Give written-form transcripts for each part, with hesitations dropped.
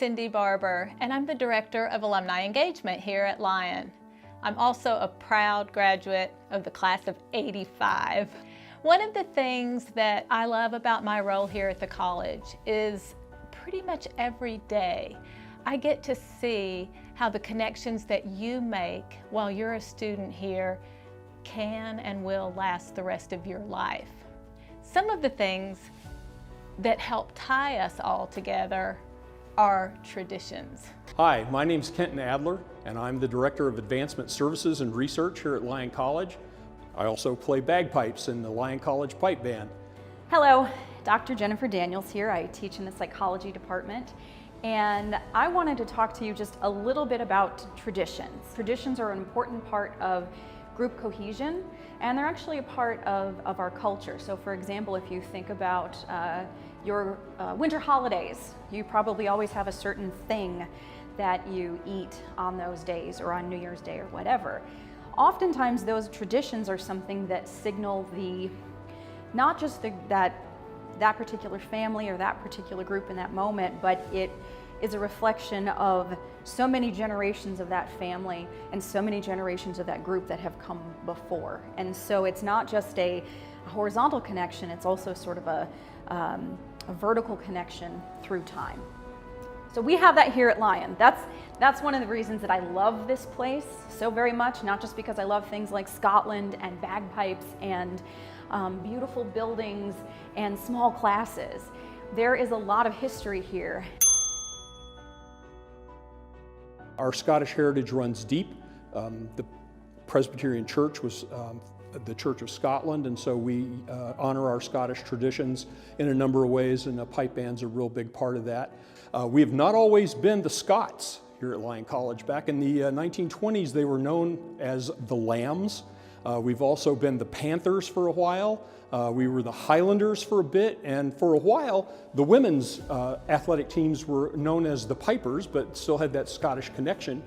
Cindy Barber, and I'm the Director of Alumni Engagement here at Lyon. I'm also a proud graduate of the class of '85. One of the things that I love about my role here at the college is pretty much every day I get to see how the connections that you make while you're a student here can and will last the rest of your life. Some of the things that help tie us all together are traditions. Hi, my name's Kenton Adler, and I'm the Director of Advancement Services and Research here at Lyon College. I also play bagpipes in the Lyon College Pipe Band. Hello, Dr. Jennifer Daniels here. I teach in the psychology department, and I wanted to talk to you just a little bit about traditions. Traditions are an important part of group cohesion, and they're actually a part of our culture. So for example, if you think about your winter holidays, you probably always have a certain thing that you eat on those days or on New Year's Day or whatever. Oftentimes those traditions are something that signal not just that particular family or that particular group in that moment, but it is a reflection of so many generations of that family and so many generations of that group that have come before. And so it's not just a horizontal connection, it's also sort of a vertical connection through time. So we have that here at Lyon. That's one of the reasons that I love this place so very much, not just because I love things like Scotland and bagpipes and beautiful buildings and small classes. There is a lot of history here. Our Scottish heritage runs deep. The Presbyterian Church was the Church of Scotland, and so we honor our Scottish traditions in a number of ways, and the pipe band's a real big part of that. We have not always been the Scots here at Lyon College. Back in the 1920s, they were known as the Lambs. We've also been the Panthers for a while. We were the Highlanders for a bit, and for a while, the women's athletic teams were known as the Pipers, but still had that Scottish connection.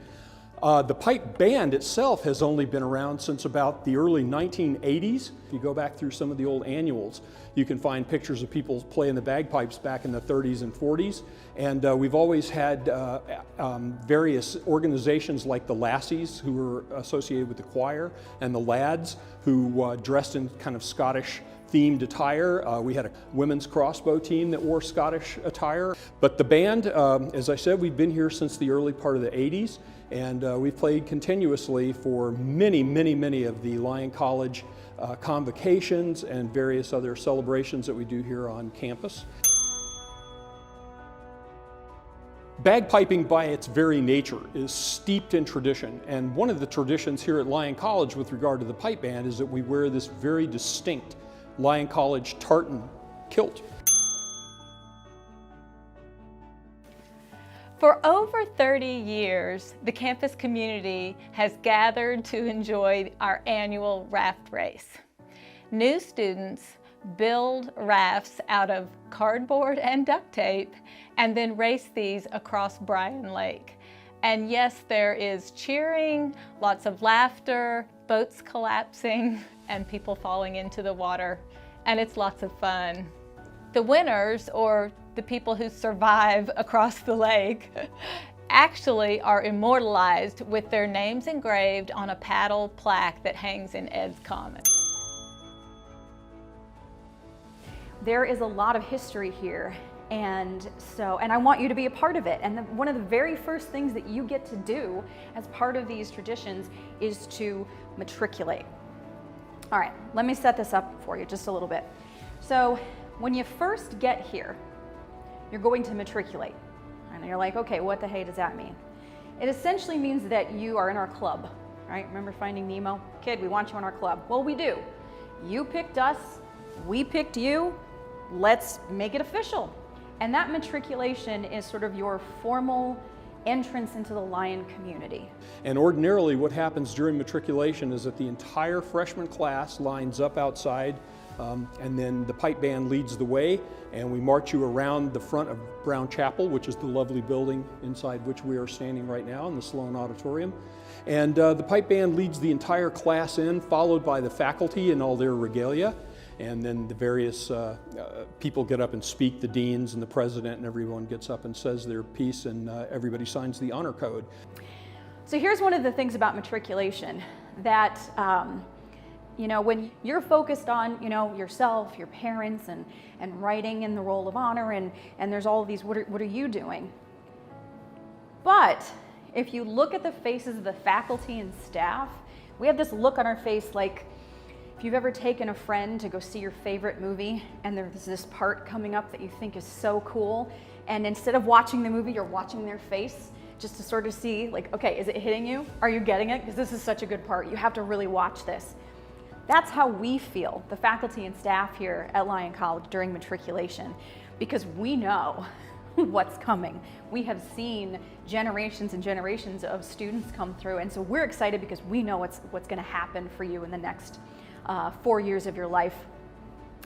The pipe band itself has only been around since about the early 1980s. If you go back through some of the old annuals, you can find pictures of people playing the bagpipes back in the 30s and 40s. And we've always had various organizations like the Lassies, who were associated with the choir, and the Lads, who dressed in kind of Scottish themed attire. We had a women's crossbow team that wore Scottish attire. But the band, as I said, we've been here since the early part of the 80s, and we've played continuously for many of the Lyon College convocations and various other celebrations that we do here on campus. Bagpiping by its very nature is steeped in tradition, and one of the traditions here at Lyon College with regard to the pipe band is that we wear this very distinct Lyon College tartan kilt. For over 30 years, the campus community has gathered to enjoy our annual raft race. New students build rafts out of cardboard and duct tape and then race these across Bryan Lake. And yes, there is cheering, lots of laughter, boats collapsing, and people falling into the water, and it's lots of fun. The winners, or the people who survive across the lake, actually are immortalized with their names engraved on a paddle plaque that hangs in Ed's Common. There is a lot of history here, and I want you to be a part of it. And one of the very first things that you get to do as part of these traditions is to matriculate. All right, let me set this up for you just a little bit. So when you first get here, you're going to matriculate. And you're like, okay, what the hey does that mean? It essentially means that you are in our club, right? Remember Finding Nemo? Kid, we want you in our club. Well, we do. You picked us, we picked you, let's make it official. And that matriculation is sort of your formal entrance into the Lyon community. And ordinarily what happens during matriculation is that the entire freshman class lines up outside, and then the pipe band leads the way, and we march you around the front of Brown Chapel, which is the lovely building inside which we are standing right now in the Sloan Auditorium. And the pipe band leads the entire class in, followed by the faculty in all their regalia. and then the various people get up and speak, the deans and the president, and everyone gets up and says their piece, and everybody signs the honor code. So here's one of the things about matriculation, that when you're focused on yourself, your parents, and writing in the roll of honor, and there's all of these, what are you doing? But if you look at the faces of the faculty and staff, we have this look on our face like if you've ever taken a friend to go see your favorite movie and there's this part coming up that you think is so cool, and instead of watching the movie, you're watching their face just to sort of see, like, okay, is it hitting you? Are you getting it? Because this is such a good part. You have to really watch this. That's how we feel, the faculty and staff here at Lyon College during matriculation, because we know what's coming. We have seen generations and generations of students come through, and so we're excited because we know what's going to happen for you in the next 4 years of your life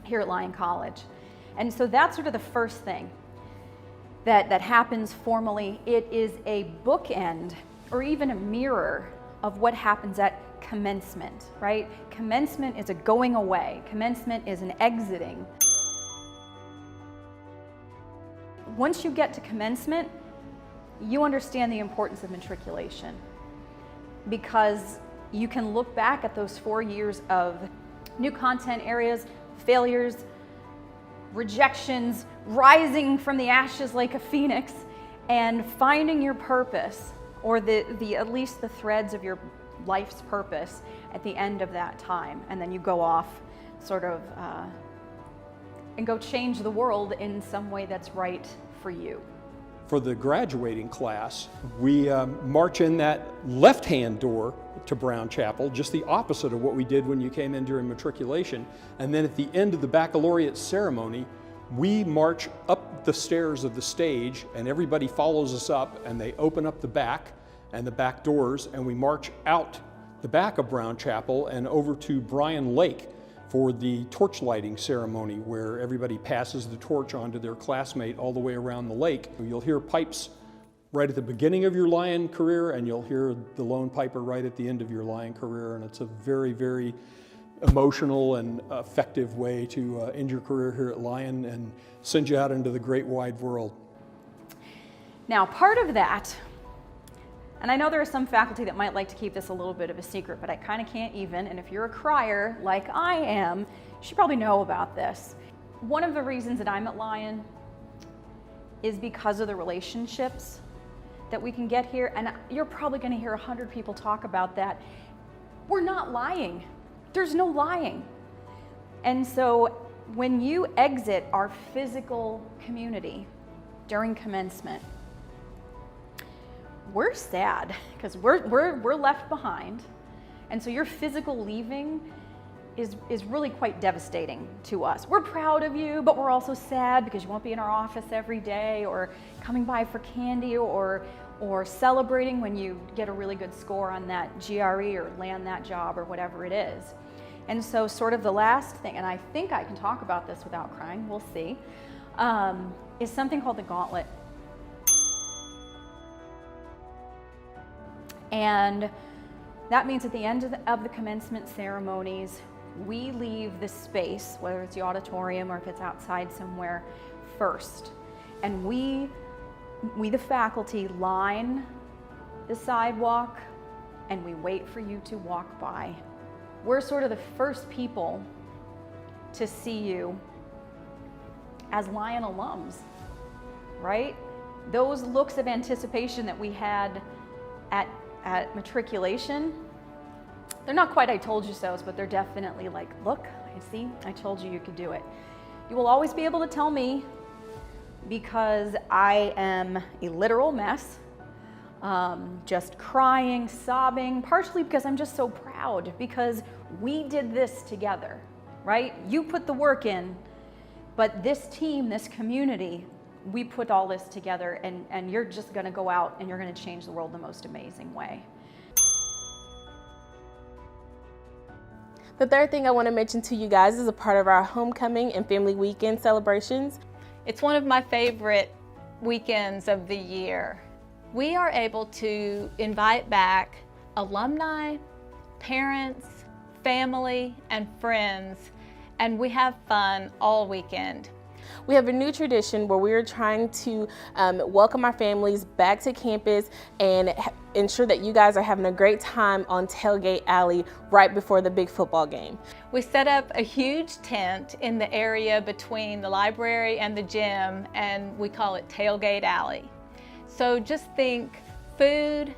here at Lyon College. And so that's sort of the first thing that happens formally. It is a bookend or even a mirror of what happens at commencement, right? Commencement is a going away. Commencement is an exiting. Once you get to commencement, you understand the importance of matriculation, because you can look back at those 4 years of new content areas, failures, rejections, rising from the ashes like a phoenix, and finding your purpose, or at least the threads of your life's purpose at the end of that time. And then you go off sort of and go change the world in some way that's right for you. For the graduating class, we march in that left-hand door to Brown Chapel, just the opposite of what we did when you came in during matriculation. And then at the end of the baccalaureate ceremony, we march up the stairs of the stage, and everybody follows us up, and they open up the back and the back doors, and we march out the back of Brown Chapel and over to Bryan Lake for the torch lighting ceremony, where everybody passes the torch on to their classmate all the way around the lake. You'll hear pipes right at the beginning of your Lyon career, and you'll hear the lone piper right at the end of your Lyon career, and it's a very, very emotional and effective way to end your career here at Lyon and send you out into the great wide world. Now, part of that, and I know there are some faculty that might like to keep this a little bit of a secret, but I kind of can't even, and if you're a crier like I am, you should probably know about this. One of the reasons that I'm at Lyon is because of the relationships that we can get here, and you're probably going to hear 100 people talk about that. We're not lying. There's no lying. And so when you exit our physical community during commencement, we're sad because we're left behind. And so your physical leaving is really quite devastating to us. We're proud of you, but we're also sad because you won't be in our office every day, or coming by for candy, or celebrating when you get a really good score on that GRE or land that job or whatever it is. And so sort of the last thing, and I think I can talk about this without crying, we'll see, is something called the gauntlet. And that means at the end of the commencement ceremonies, we leave the space, whether it's the auditorium or if it's outside somewhere, first. And we the faculty, line the sidewalk and we wait for you to walk by. We're sort of the first people to see you as Lyon alums, right? Those looks of anticipation that we had at matriculation, they're not quite I told you so's, but they're definitely like, look, I told you could do it. You will always be able to tell me, because I am a literal mess, just crying, sobbing, partially because I'm just so proud, because we did this together, right? You put the work in, but this team, this community, we put all this together, and you're just gonna go out and you're gonna change the world the most amazing way. The third thing I want to mention to you guys is a part of our homecoming and family weekend celebrations. It's one of my favorite weekends of the year. We are able to invite back alumni, parents, family, and friends, and we have fun all weekend. We have a new tradition where we are trying to welcome our families back to campus and ensure that you guys are having a great time on Tailgate Alley right before the big football game. We set up a huge tent in the area between the library and the gym, and we call it Tailgate Alley. So just think food,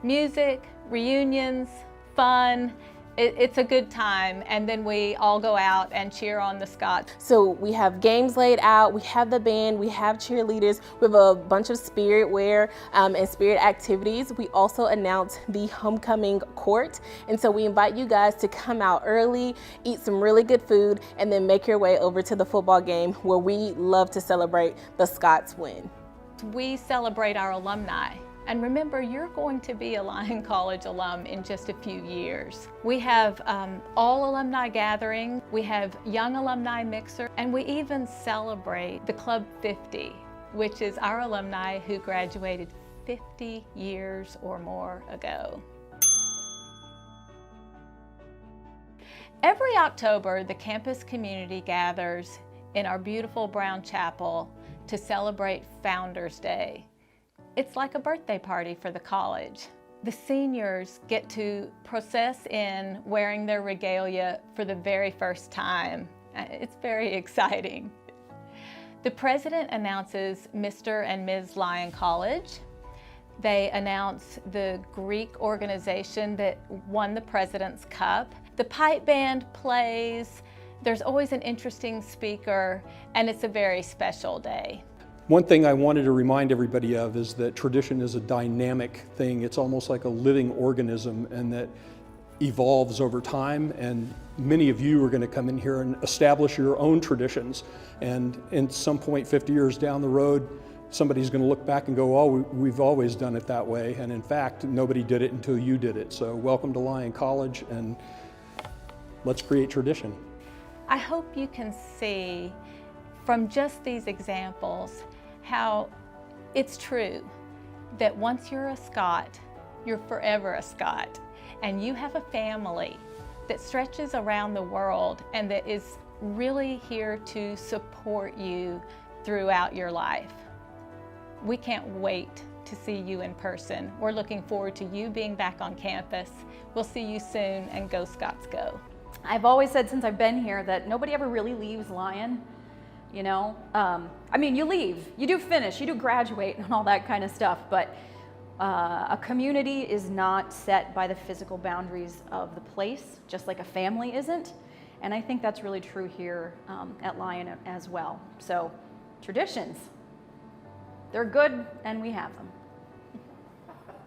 music, reunions, fun. It's a good time, and then we all go out and cheer on the Scots. So we have games laid out, we have the band, we have cheerleaders, we have a bunch of spirit wear and spirit activities. We also announced the homecoming court, and so we invite you guys to come out early, eat some really good food, and then make your way over to the football game where we love to celebrate the Scots win. We celebrate our alumni. And remember, you're going to be a Lyon College alum in just a few years. We have all alumni gathering, we have young alumni mixer, and we even celebrate the Club 50, which is our alumni who graduated 50 years or more ago. Every October, the campus community gathers in our beautiful Brown Chapel to celebrate Founders Day. It's like a birthday party for the college. The seniors get to process in wearing their regalia for the very first time. It's very exciting. The president announces Mr. and Ms. Lyon College. They announce the Greek organization that won the President's Cup. The pipe band plays. There's always an interesting speaker, and it's a very special day. One thing I wanted to remind everybody of is that tradition is a dynamic thing. It's almost like a living organism, and that evolves over time, and many of you are going to come in here and establish your own traditions, and at some point 50 years down the road somebody's going to look back and go, oh, we've always done it that way, and in fact nobody did it until you did it. So welcome to Lyon College, and let's create tradition. I hope you can see from just these examples how it's true that once you're a Scot, you're forever a Scot, and you have a family that stretches around the world and that is really here to support you throughout your life. We can't wait to see you in person. We're looking forward to you being back on campus. We'll see you soon, and go Scots go. I've always said since I've been here that nobody ever really leaves Lyon. You know, I mean, you leave, you do finish, you do graduate and all that kind of stuff, but a community is not set by the physical boundaries of the place, just like a family isn't. And I think that's really true here at Lyon as well. So traditions, they're good and we have them.